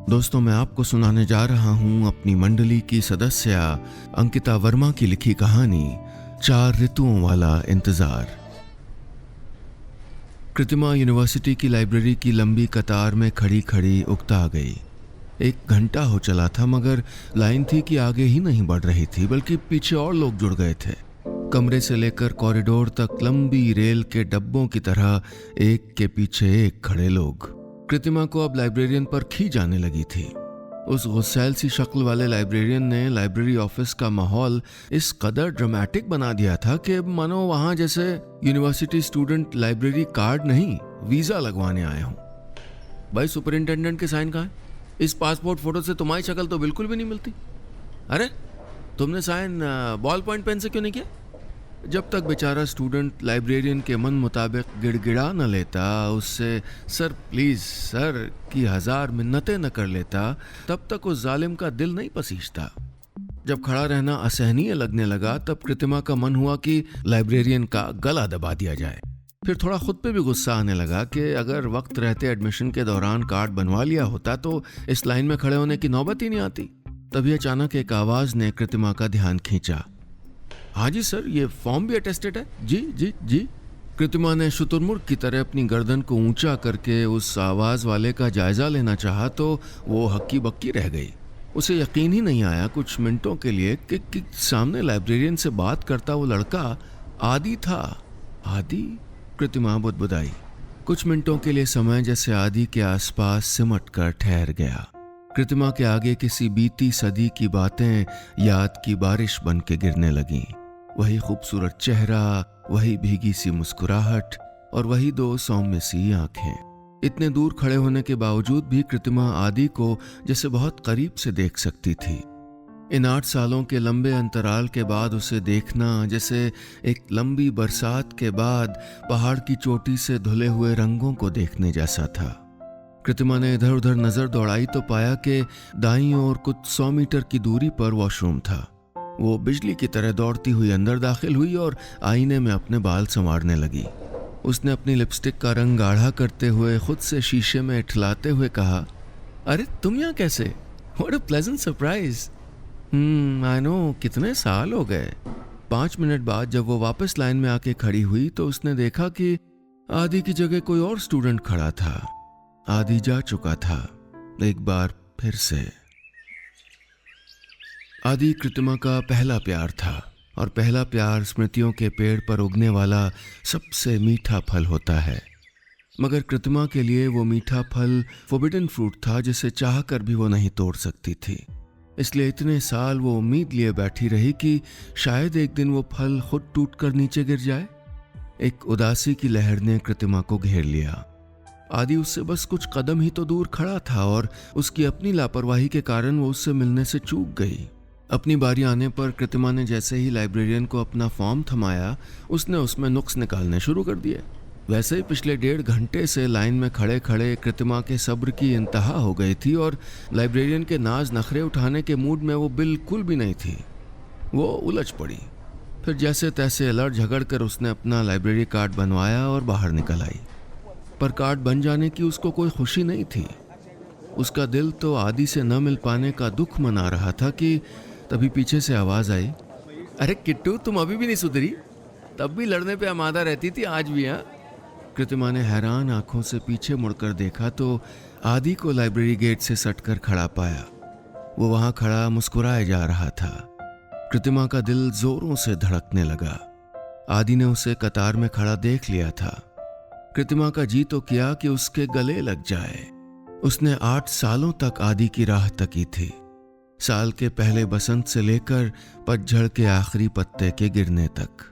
दोस्तों, मैं आपको सुनाने जा रहा हूं अपनी मंडली की सदस्य अंकिता वर्मा की लिखी कहानी 4 ऋतुओं वाला इंतजार। कृतिमा यूनिवर्सिटी की लाइब्रेरी की लंबी कतार में खड़ी खड़ी उकता गई। 1 घंटा हो चला था मगर लाइन थी कि आगे ही नहीं बढ़ रही थी, बल्कि पीछे और लोग जुड़ गए थे। कमरे से लेकर कॉरिडोर तक लंबी रेल के डब्बों की तरह एक के पीछे एक खड़े लोग। कृतिमा को अब लाइब्रेरियन पर खी जाने लगी थी। उस गुस्सैल सी शक्ल वाले लाइब्रेरियन ने लाइब्रेरी ऑफिस का माहौल इस कदर ड्रामेटिक बना दिया था कि मानो वहां जैसे यूनिवर्सिटी स्टूडेंट लाइब्रेरी कार्ड नहीं, वीजा लगवाने आए हों। भाई, सुपरिंटेंडेंट के साइन कहाँ है? इस पासपोर्ट फोटो से तुम्हारी शक्ल तो बिल्कुल भी नहीं मिलती। अरे, तुमने साइन बॉल पॉइंट पेन से क्यों नहीं किया? जब तक बेचारा स्टूडेंट लाइब्रेरियन के मन मुताबिक गिड़गिड़ा न लेता, उससे सर प्लीज सर की 1000 मिन्नतें न कर लेता, तब तक उस जालिम का दिल नहीं पसीजता। जब खड़ा रहना असहनीय लगने लगा तब कृतिमा का मन हुआ कि लाइब्रेरियन का गला दबा दिया जाए। फिर थोड़ा खुद पे भी गुस्सा आने लगा कि अगर वक्त रहते एडमिशन के दौरान कार्ड बनवा लिया होता तो इस लाइन में खड़े होने की नौबत ही नहीं आती। तभी अचानक एक आवाज ने कृतिमा का ध्यान खींचा। हाँ जी सर, ये फॉर्म भी अटेस्टेड है। जी जी जी। कृतिमा ने शुतुरमुर्ग की तरह अपनी गर्दन को ऊंचा करके उस आवाज वाले का जायजा लेना चाहा तो वो हक्की बक्की रह गई। उसे यकीन ही नहीं आया कुछ मिनटों के लिए कि सामने लाइब्रेरियन से बात करता वो लड़का आदि था। आदि? कृतिमा बुदबुदाई। कुछ मिनटों के लिए समय जैसे आदि के आसपास सिमट कर ठहर गया। कृतिमा के आगे किसी बीती सदी की बातें याद की बारिश बन के गिरने लगीं। वही खूबसूरत चेहरा, वही भीगी सी मुस्कुराहट और वही 2 सौम्य सी आंखें। इतने दूर खड़े होने के बावजूद भी कृतिमा आदि को जैसे बहुत करीब से देख सकती थी। इन 8 सालों के लंबे अंतराल के बाद उसे देखना जैसे एक लंबी बरसात के बाद पहाड़ की चोटी से धुले हुए रंगों को देखने जैसा था। कृतिमा ने इधर उधर नजर दौड़ाई तो पाया कि दाईं ओर कुछ 100 मीटर की दूरी पर वॉशरूम था। वो बिजली की तरह दौड़ती हुई अंदर दाखिल हुई और आईने में अपने बाल संवारने लगी। उसने अपनी लिपस्टिक का रंग गाढ़ा करते हुए खुद से शीशे में इठलाते हुए कहा, अरे तुम यहाँ कैसे? What a pleasant surprise. I know, कितने साल हो गए। 5 मिनट बाद जब वो वापस लाइन में आके खड़ी हुई तो उसने देखा कि आदि की जगह कोई और स्टूडेंट खड़ा था। आदि जा चुका था एक बार फिर से। आदि कृतिमा का पहला प्यार था और पहला प्यार स्मृतियों के पेड़ पर उगने वाला सबसे मीठा फल होता है। मगर कृतिमा के लिए वो मीठा फल फोरबिडन फ्रूट था जिसे चाह कर भी वो नहीं तोड़ सकती थी। इसलिए इतने साल वो उम्मीद लिए बैठी रही कि शायद एक दिन वो फल खुद टूट कर नीचे गिर जाए। एक उदासी की लहर ने कृतिमा को घेर लिया। आदि उससे बस कुछ कदम ही तो दूर खड़ा था और उसकी अपनी लापरवाही के कारण वो उससे मिलने से चूक गई। अपनी बारी आने पर कृतिमा ने जैसे ही लाइब्रेरियन को अपना फॉर्म थमाया, उसने उसमें नुक्स निकालने शुरू कर दिए। वैसे ही पिछले 1.5 घंटे से लाइन में खड़े खड़े कृतिमा के सब्र की इंतहा हो गई थी और लाइब्रेरियन के नाज नखरे उठाने के मूड में वो बिल्कुल भी नहीं थी। वो उलझ पड़ी। फिर जैसे तैसे लड़ झगड़ कर उसने अपना लाइब्रेरी कार्ड बनवाया और बाहर निकल आई। पर कार्ड बन जाने की उसको कोई खुशी नहीं थी। उसका दिल तो आदि से न मिल पाने का दुख मना रहा था कि तभी पीछे से आवाज आई, अरे किट्टू, तुम अभी भी नहीं सुधरी? तब भी लड़ने पे आमादा रहती थी, आज भी? हाँ। कृतिमा ने हैरान आंखों से पीछे मुड़कर देखा तो आदि को लाइब्रेरी गेट से सटकर खड़ा पाया। वो वहां खड़ा मुस्कुराए जा रहा था। कृतिमा का दिल जोरों से धड़कने लगा। आदि ने उसे कतार में खड़ा देख लिया था। कृतिमा का जी तो किया कि उसके गले लग जाए। उसने 8 सालों तक आदि की राह तकी थी। साल के पहले बसंत से लेकर पतझड़ के आखिरी पत्ते के गिरने तक।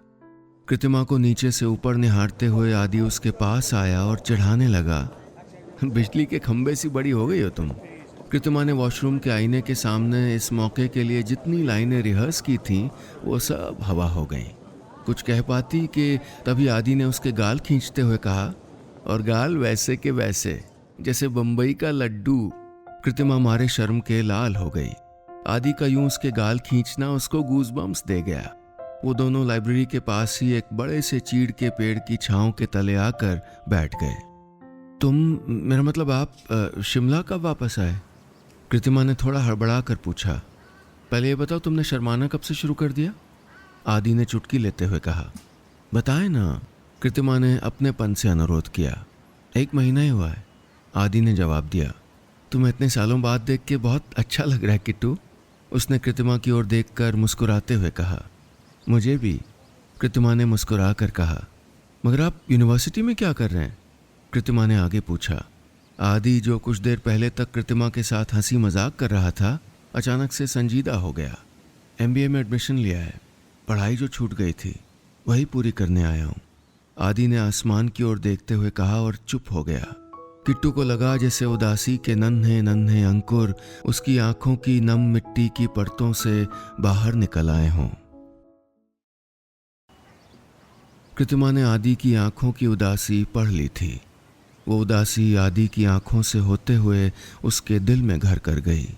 कृतिमा को नीचे से ऊपर निहारते हुए आदि उसके पास आया और चिढ़ाने लगा, बिजली के खंबे सी बड़ी हो गई हो तुम। कृतिमा ने वॉशरूम के आईने के सामने इस मौके के लिए जितनी लाइनें रिहर्स की थीं वो सब हवा हो गईं। कुछ कह पाती कि तभी आदि ने उसके गाल खींचते हुए कहा, और गाल वैसे के वैसे जैसे बम्बई का लड्डू। कृतिमा मारे शर्म के लाल हो गई। आदि का यूं उसके गाल खींचना उसको गूज़बम्स दे गया। वो दोनों लाइब्रेरी के पास ही एक बड़े से चीड़ के पेड़ की छांव के तले आकर बैठ गए। तुम, मेरा मतलब आप शिमला कब वापस आए? कृतिमा ने थोड़ा हड़बड़ा कर पूछा, पहले ये बताओ तुमने शर्माना कब से शुरू कर दिया? आदि ने चुटकी लेते हुए कहा। बताए ना, कृतिमा ने अपनेपन से अनुरोध किया। 1 महीना ही हुआ है, आदि ने जवाब दिया। तुम्हें इतने सालों बाद देख के बहुत अच्छा लग रहा है किट्टू, उसने कृतिमा की ओर देखकर मुस्कुराते हुए कहा। मुझे भी, कृतिमा ने मुस्कुरा कर कहा। मगर आप यूनिवर्सिटी में क्या कर रहे हैं? कृतिमा ने आगे पूछा। आदि, जो कुछ देर पहले तक कृतिमा के साथ हंसी मजाक कर रहा था, अचानक से संजीदा हो गया। MBA में एडमिशन लिया है, पढ़ाई जो छूट गई थी वही पूरी करने आया हूँ, आदि ने आसमान की ओर देखते हुए कहा और चुप हो गया। किट्टू को लगा जैसे उदासी के नन्हे नन्हे अंकुर उसकी आंखों की नम मिट्टी की परतों से बाहर निकल आए हों। कृतिमा ने आदि की आंखों की उदासी पढ़ ली थी। वो उदासी आदि की आंखों से होते हुए उसके दिल में घर कर गई।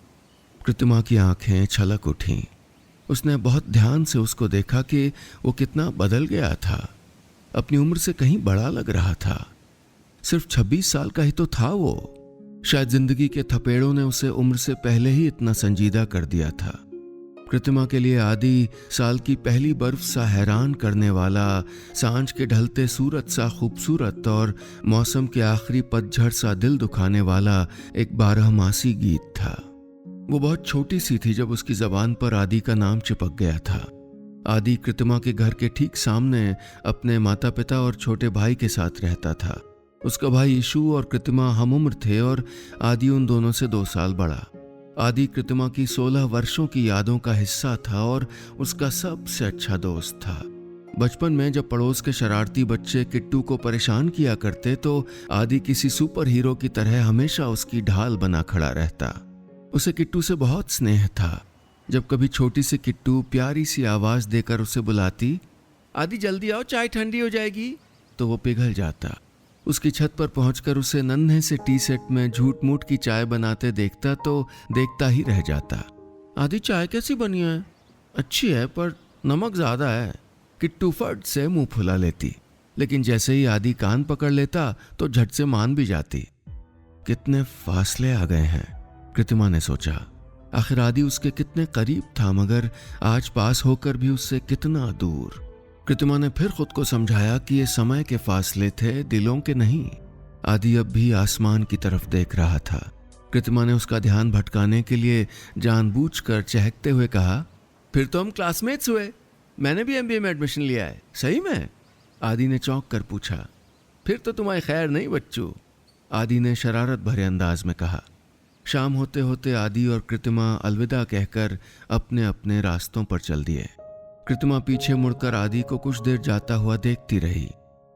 कृतिमा की आंखें छलक उठीं। उसने बहुत ध्यान से उसको देखा कि वो कितना बदल गया था। अपनी उम्र से कहीं बड़ा लग रहा था। सिर्फ 26 साल का ही तो था वो। शायद जिंदगी के थपेड़ों ने उसे उम्र से पहले ही इतना संजीदा कर दिया था। कृतिमा के लिए आदि साल की पहली बर्फ सा हैरान करने वाला, सांझ के ढलते सूरज सा खूबसूरत और मौसम के आखिरी पतझड़ सा दिल दुखाने वाला एक 12मासी गीत था। वो बहुत छोटी सी थी जब उसकी जबान पर आदि का नाम चिपक गया था। आदि कृतिमा के घर के ठीक सामने अपने माता पिता और छोटे भाई के साथ रहता था। उसका भाई ईशु और कृतिमा हम उम्र थे और आदि उन दोनों से 2 साल बड़ा। आदि कृतिमा की 16 वर्षों की यादों का हिस्सा था और उसका सबसे अच्छा दोस्त था। बचपन में जब पड़ोस के शरारती बच्चे किट्टू को परेशान किया करते तो आदि किसी सुपर हीरो की तरह हमेशा उसकी ढाल बना खड़ा रहता। उसे किट्टू से बहुत स्नेह था। जब कभी छोटी सी किट्टू प्यारी सी आवाज देकर उसे बुलाती, आदि जल्दी आओ चाय ठंडी हो जाएगी, तो वो पिघल जाता। उसकी छत पर पहुंचकर उसे नन्हे से टी सेट में झूठ मूठ की चाय बनाते देखता तो देखता ही रह जाता। आदि चाय कैसी बनी है? अच्छी है पर नमक ज्यादा है, किट्टू फट से मुंह फुला लेती। लेकिन जैसे ही आदि कान पकड़ लेता तो झट से मान भी जाती। कितने फासले आ गए हैं, कृतिमा ने सोचा। आखिर आदि उसके कितने करीब था, मगर आज पास होकर भी उससे कितना दूर। कृतिमा ने फिर खुद को समझाया कि ये समय के फासले थे, दिलों के नहीं। आदि अब भी आसमान की तरफ देख रहा था। कृतिमा ने उसका ध्यान भटकाने के लिए जानबूझकर चहकते हुए कहा, फिर तो हम क्लासमेट्स हुए। मैंने भी MBA में एडमिशन लिया है। सही में? आदि ने चौंक कर पूछा। फिर तो तुम्हारी खैर नहीं बच्चू, आदि ने शरारत भरे अंदाज में कहा। शाम होते होते आदि और कृतिमा अलविदा कहकर अपने अपने रास्तों पर चल दिए। कृतिमा पीछे मुड़कर आदि को कुछ देर जाता हुआ देखती रही।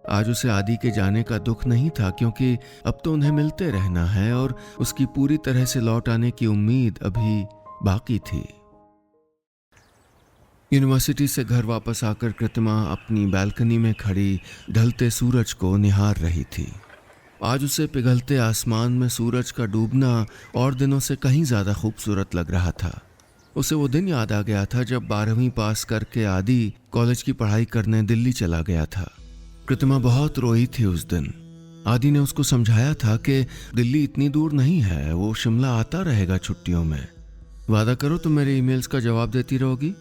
आज उसे आदि के जाने का दुख नहीं था, क्योंकि अब तो उन्हें मिलते रहना है और उसकी पूरी तरह से लौट आने की उम्मीद अभी बाकी थी। यूनिवर्सिटी से घर वापस आकर कृतिमा अपनी बालकनी में खड़ी ढलते सूरज को निहार रही थी। आज उसे पिघलते आसमान में सूरज का डूबना और दिनों से कहीं ज्यादा खूबसूरत लग रहा था। उसे वो दिन याद आ गया था जब 12वीं पास करके आदि कॉलेज की पढ़ाई करने दिल्ली चला गया था। कृतिमा बहुत रोई थी उस दिन। आदि ने उसको समझाया था कि दिल्ली इतनी दूर नहीं है, वो शिमला आता रहेगा छुट्टियों में। वादा करो तुम मेरे ईमेल्स का जवाब देती रहोगी,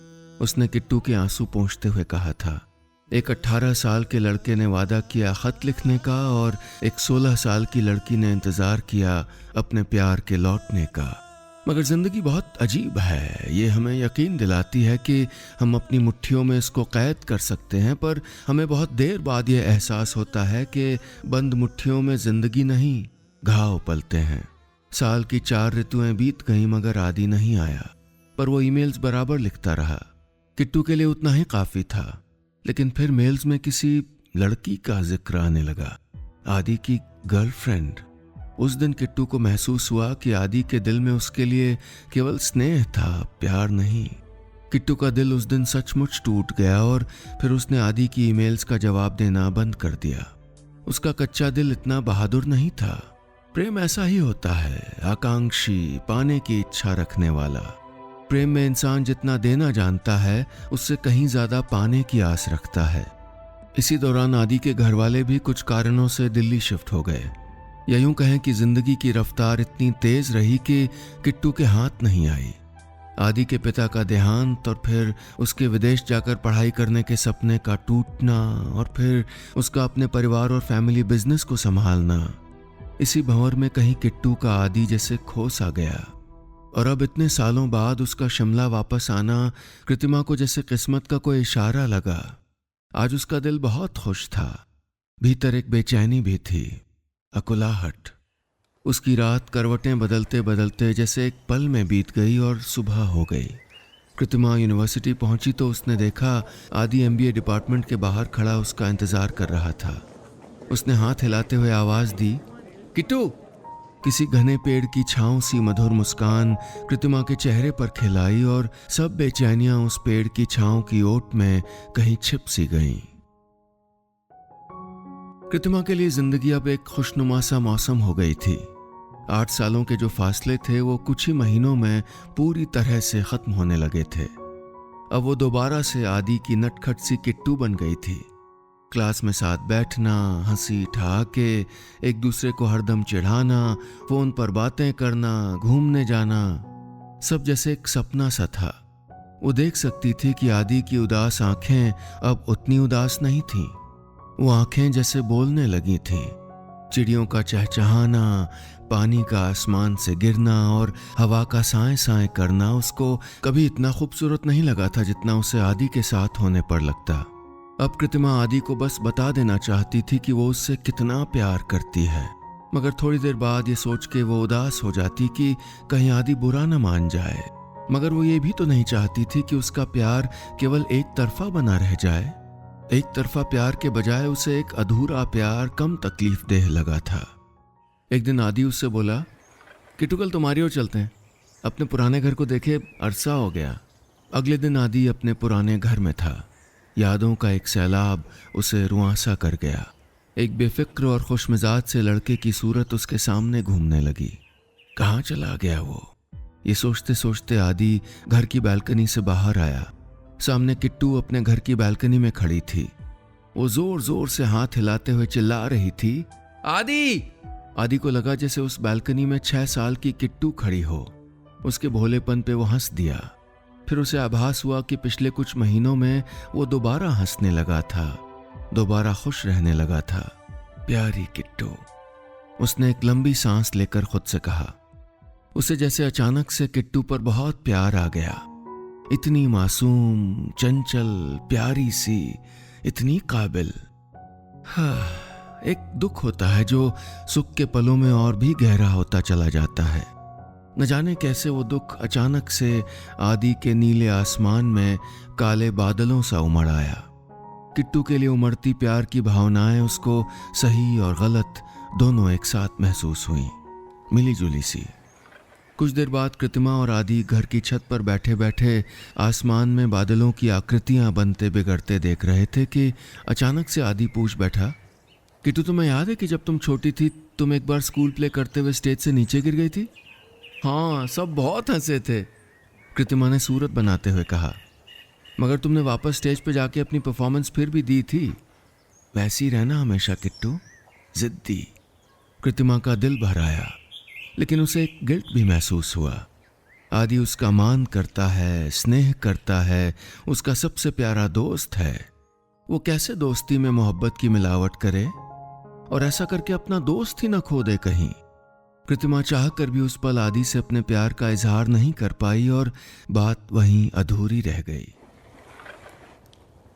उसने किट्टू के आंसू पोंछते हुए कहा था। एक 18 साल के लड़के ने वादा किया खत लिखने का और एक 16 साल की लड़की ने इंतजार किया अपने प्यार के लौटने का। मगर जिंदगी बहुत अजीब है। ये हमें यकीन दिलाती है कि हम अपनी मुट्ठियों में इसको कैद कर सकते हैं, पर हमें बहुत देर बाद ये एहसास होता है कि बंद मुट्ठियों में जिंदगी नहीं, घाव पलते हैं। साल की 4 ऋतुएं बीत गईं मगर आदि नहीं आया, पर वो ईमेल्स बराबर लिखता रहा। किट्टू के लिए उतना ही काफी था, लेकिन फिर मेल्स में किसी लड़की का जिक्र आने लगा, आदि की गर्लफ्रेंड। उस दिन किट्टू को महसूस हुआ कि आदि के दिल में उसके लिए केवल स्नेह था, प्यार नहीं। किट्टू का दिल उस दिन सचमुच टूट गया और फिर उसने आदि की ईमेल्स का जवाब देना बंद कर दिया। उसका कच्चा दिल इतना बहादुर नहीं था। प्रेम ऐसा ही होता है, आकांक्षी, पाने की इच्छा रखने वाला। प्रेम में इंसान जितना देना जानता है उससे कहीं ज्यादा पाने की आस रखता है। इसी दौरान आदि के घर वाले भी कुछ कारणों से दिल्ली शिफ्ट हो गए। या यूं कहें कि जिंदगी की रफ्तार इतनी तेज रही कि किट्टू के हाथ नहीं आई। आदि के पिता का देहांत और फिर उसके विदेश जाकर पढ़ाई करने के सपने का टूटना और फिर उसका अपने परिवार और फैमिली बिजनेस को संभालना, इसी भंवर में कहीं किट्टू का आदि जैसे खो सा गया। और अब इतने सालों बाद उसका शिमला वापस आना कृतिमा को जैसे किस्मत का कोई इशारा लगा। आज उसका दिल बहुत खुश था, भीतर एक बेचैनी भी थी, अकुलाहट। उसकी रात करवटें बदलते बदलते जैसे एक पल में बीत गई और सुबह हो गई। कृतिमा यूनिवर्सिटी पहुंची तो उसने देखा आदि MBA डिपार्टमेंट के बाहर खड़ा उसका इंतजार कर रहा था। उसने हाथ हिलाते हुए आवाज दी, किट्टू। किसी घने पेड़ की छांव सी मधुर मुस्कान कृतिमा के चेहरे पर खिलाई और सब बेचैनियां उस पेड़ की छांव की ओट में कहीं छिप सी गईं। कृतिमा के लिए जिंदगी अब एक खुशनुमा सा मौसम हो गई थी। 8 सालों के जो फासले थे वो कुछ ही महीनों में पूरी तरह से खत्म होने लगे थे। अब वो दोबारा से आदि की नटखट सी किट्टू बन गई थी। क्लास में साथ बैठना, हंसी ठहाके, एक दूसरे को हरदम चिढ़ाना, फोन पर बातें करना, घूमने जाना, सब जैसे एक सपना सा था। वो देख सकती थी कि आदि की उदास आंखें अब उतनी उदास नहीं थीं। वो आंखें जैसे बोलने लगी थीं। चिड़ियों का चहचहाना, पानी का आसमान से गिरना और हवा का साए साए करना उसको कभी इतना खूबसूरत नहीं लगा था जितना उसे आदि के साथ होने पर लगता। अब कृतिमा आदि को बस बता देना चाहती थी कि वो उससे कितना प्यार करती है, मगर थोड़ी देर बाद ये सोच के वो उदास हो जाती कि कहीं आदि बुरा न मान जाए। मगर वो ये भी तो नहीं चाहती थी कि उसका प्यार केवल एक तरफा बना रह जाए। एक तरफा प्यार के बजाय उसे एक अधूरा प्यार कम तकलीफ देह लगा था। एक दिन आदि उससे बोला, किट्टू कल तुम्हारी ओर चलते हैं, अपने पुराने घर को देखे अरसा हो गया। अगले दिन आदि अपने पुराने घर में था। यादों का एक सैलाब उसे रुआंसा कर गया। एक बेफिक्र और खुशमिजाज से लड़के की सूरत उसके सामने घूमने लगी। कहाँ चला गया वो? ये सोचते सोचते आदि घर की बालकनी से बाहर आया। सामने किट्टू अपने घर की बालकनी में खड़ी थी। वो जोर जोर से हाथ हिलाते हुए चिल्ला रही थी, आदि। आदि को लगा जैसे उस बालकनी में 6 साल की किट्टू खड़ी हो। उसके भोलेपन पे वो हंस दिया। फिर उसे आभास हुआ कि पिछले कुछ महीनों में वो दोबारा हंसने लगा था, दोबारा खुश रहने लगा था। प्यारी किट्टू। उसने एक लंबी सांस लेकर खुद से कहा। उसे जैसे अचानक से किट्टू पर बहुत प्यार आ गया। इतनी मासूम, चंचल, प्यारी सी, इतनी काबिल। हाँ, एक दुख होता है जो सुख के पलों में और भी गहरा होता चला जाता है। न जाने कैसे वो दुख अचानक से आदि के नीले आसमान में काले बादलों सा उमड़ आया। किट्टू के लिए उमड़ती प्यार की भावनाएं उसको सही और गलत दोनों एक साथ महसूस हुई, मिली जुली सी। कुछ देर बाद कृतिमा और आदि घर की छत पर बैठे बैठे आसमान में बादलों की आकृतियां बनते बिगड़ते देख रहे थे कि अचानक से आदि पूछ बैठा, किट्टू तुम्हें याद है कि जब तुम छोटी थी तुम एक बार स्कूल प्ले करते हुए स्टेज से नीचे गिर गई थी? हाँ, सब बहुत हंसे थे, कृतिमा ने सूरत बनाते हुए कहा। मगर तुमने वापस स्टेज पे जाके अपनी परफॉर्मेंस फिर भी दी थी। वैसी रहना हमेशा किट्टू, जिद्दी। कृतिमा का दिल भर आया, लेकिन उसे एक गिल्ट भी महसूस हुआ। आदि उसका मान करता है, स्नेह करता है, उसका सबसे प्यारा दोस्त है। वो कैसे दोस्ती में मोहब्बत की मिलावट करे और ऐसा करके अपना दोस्त ही न खो दे कहीं। कृतिमा चाह कर भी उस पल आदि से अपने प्यार का इजहार नहीं कर पाई और बात वहीं अधूरी रह गई।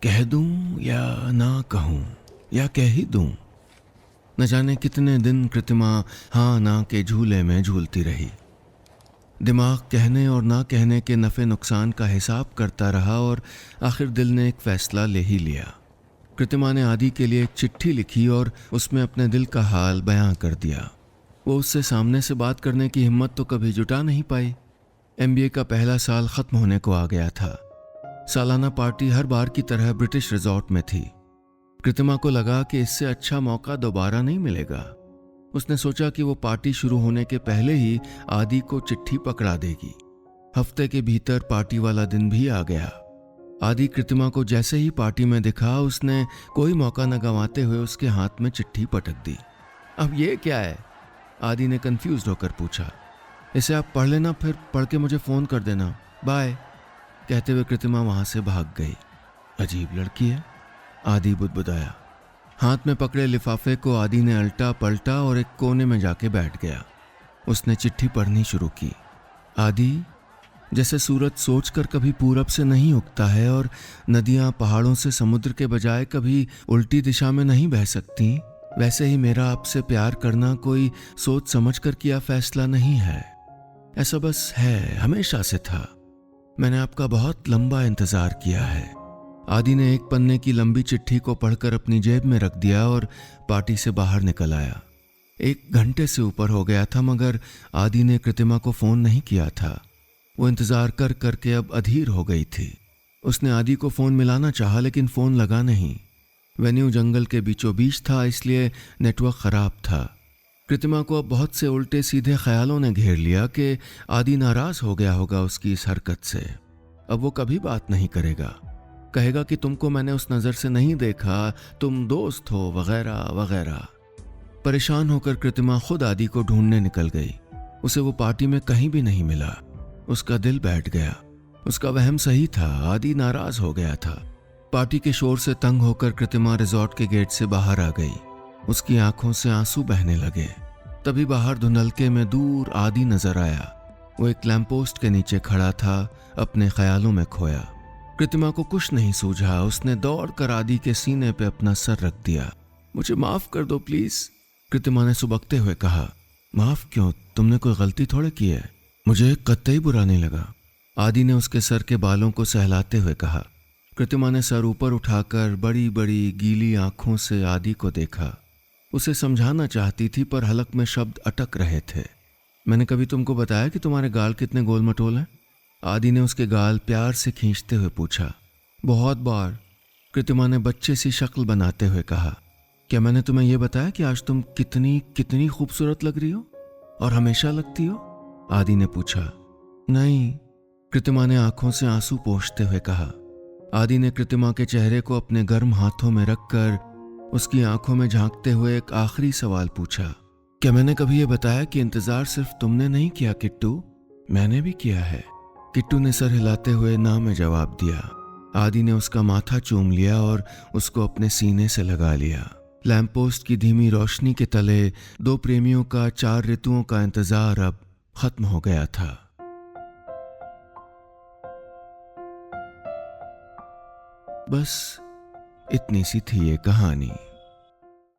कह दूं या ना कहूं या कह ही दूं, न जाने कितने दिन कृतिमा हाँ ना के झूले में झूलती रही। दिमाग कहने और ना कहने के नफे नुकसान का हिसाब करता रहा और आखिर दिल ने एक फैसला ले ही लिया। कृतिमा ने आदि के लिए एक चिट्ठी लिखी और उसमें अपने दिल का हाल बयां कर दिया। वो उससे सामने से बात करने की हिम्मत तो कभी जुटा नहीं पाई। MBA का पहला साल खत्म होने को आ गया था। सालाना पार्टी हर बार की तरह ब्रिटिश रिजॉर्ट में थी। कृतिमा को लगा कि इससे अच्छा मौका दोबारा नहीं मिलेगा। उसने सोचा कि वो पार्टी शुरू होने के पहले ही आदि को चिट्ठी पकड़ा देगी। हफ्ते के भीतर पार्टी वाला दिन भी आ गया। आदि कृतिमा को जैसे ही पार्टी में दिखा उसने कोई मौका न गंवाते हुए उसके हाथ में चिट्ठी पटक दी। अब ये क्या है? आदि ने कंफ्यूज्ड होकर पूछा। इसे आप पढ़ लेना, फिर पढ़ के मुझे फ़ोन कर देना, बाय। कहते हुए कृतिमा वहाँ से भाग गई। अजीब लड़की है, आदि बुदबुदाया। हाथ में पकड़े लिफाफे को आदि ने अल्टा पलटा और एक कोने में जाके बैठ गया। उसने चिट्ठी पढ़नी शुरू की। आदि, जैसे सूरज सोचकर कभी पूरब से नहीं उगता है और नदियां पहाड़ों से समुद्र के बजाय कभी उल्टी दिशा में नहीं बह सकती, वैसे ही मेरा आपसे प्यार करना कोई सोच समझ कर किया फैसला नहीं है। ऐसा बस है, हमेशा से था। मैंने आपका बहुत लंबा इंतजार किया है। आदि ने एक पन्ने की लंबी चिट्ठी को पढ़कर अपनी जेब में रख दिया और पार्टी से बाहर निकल आया। 1 घंटे से ऊपर हो गया था, मगर आदि ने कृतिमा को फोन नहीं किया था। वो इंतजार कर करके अब अधीर हो गई थी। उसने आदि को फोन मिलाना चाहा, लेकिन फोन लगा नहीं। वेन्यू जंगल के बीचों बीच था, इसलिए नेटवर्क खराब था। कृतिमा को अब बहुत से उल्टे सीधे ख्यालों ने घेर लिया कि आदि नाराज हो गया होगा उसकी इस हरकत से। अब वो कभी बात नहीं करेगा, कहेगा कि तुमको मैंने उस नज़र से नहीं देखा, तुम दोस्त हो, वगैरह वगैरह। परेशान होकर कृतिमा खुद आदि को ढूंढने निकल गई। उसे वो पार्टी में कहीं भी नहीं मिला। उसका दिल बैठ गया। उसका वहम सही था, आदि नाराज हो गया था। पार्टी के शोर से तंग होकर कृतिमा रिजॉर्ट के गेट से बाहर आ गई। उसकी आंखों से आंसू बहने लगे। तभी बाहर धुंधलके में दूर आदि नजर आया। वो एक लैंप पोस्ट के नीचे खड़ा था, अपने ख्यालों में खोया। कृतिमा को कुछ नहीं सूझा। उसने दौड़कर आदि के सीने पे अपना सर रख दिया। मुझे माफ कर दो प्लीज, कृतिमा ने सुबकते हुए कहा। माफ क्यों? तुमने कोई गलती थोड़े की है। मुझे कतई बुरा नहीं लगा, आदि ने उसके सर के बालों को सहलाते हुए कहा। कृतिमा ने सर ऊपर उठाकर बड़ी बड़ी गीली आंखों से आदि को देखा। उसे समझाना चाहती थी, पर हलक में शब्द अटक रहे थे। मैंने कभी तुमको बताया कि तुम्हारे गाल कितने गोल मटोल हैं? आदि ने उसके गाल प्यार से खींचते हुए पूछा। बहुत बार, कृतिमा ने बच्चे सी शक्ल बनाते हुए कहा। क्या मैंने तुम्हें यह बताया कि आज तुम कितनी कितनी खूबसूरत लग रही हो और हमेशा लगती हो? आदि ने पूछा। नहीं, कृतिमा ने आंखों से आंसू पोंछते हुए कहा। आदि ने कृतिमा के चेहरे को अपने गर्म हाथों में रखकर उसकी आंखों में झांकते हुए एक आखिरी सवाल पूछा। क्या मैंने कभी यह बताया कि इंतजार सिर्फ तुमने नहीं किया किट्टू, मैंने भी किया है? किट्टू ने सर हिलाते हुए ना में जवाब दिया। आदि ने उसका माथा चूम लिया और उसको अपने सीने से लगा लिया। लैंप पोस्ट की धीमी रोशनी के तले 2 प्रेमियों का 4 ऋतुओं का इंतजार अब खत्म हो गया था। बस इतनी सी थी ये कहानी।